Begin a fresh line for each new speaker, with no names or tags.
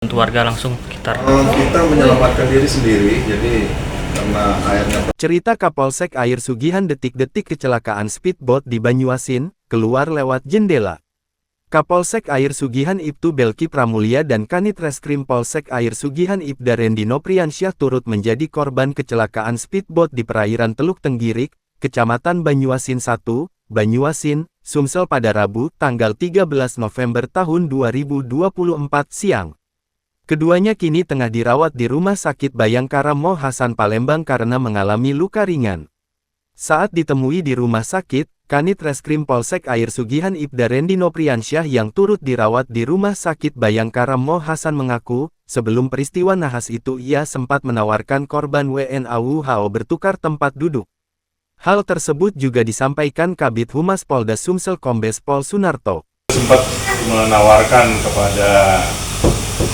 Untuk warga langsung sekitar.
Kita menyelamatkan diri sendiri, jadi karena airnya.
Cerita Kapolsek Air Sugihan detik-detik kecelakaan speedboat di Banyuasin, keluar lewat jendela. Kapolsek Air Sugihan Ibtu Belki Pramulya dan Kanit Reskrim Polsek Air Sugihan Ibda Rendino Priansyah turut menjadi korban kecelakaan speedboat di perairan Teluk Tenggirik, Kecamatan Banyuasin 1, Banyuasin, Sumsel pada Rabu, tanggal 13 November tahun 2024 siang. Keduanya kini tengah dirawat di Rumah Sakit Bayangkara Mo Hasan Palembang karena mengalami luka ringan. Saat ditemui di rumah sakit, Kanit Reskrim Polsek Air Sugihan Ibda Rendino Priansyah yang turut dirawat di Rumah Sakit Bayangkara Mo Hasan mengaku, sebelum peristiwa nahas itu ia sempat menawarkan korban WNAUHO bertukar tempat duduk. Hal tersebut juga disampaikan Kabid Humas Polda Sumsel Kombes Pol Sunarto.
Sempat menawarkan kepada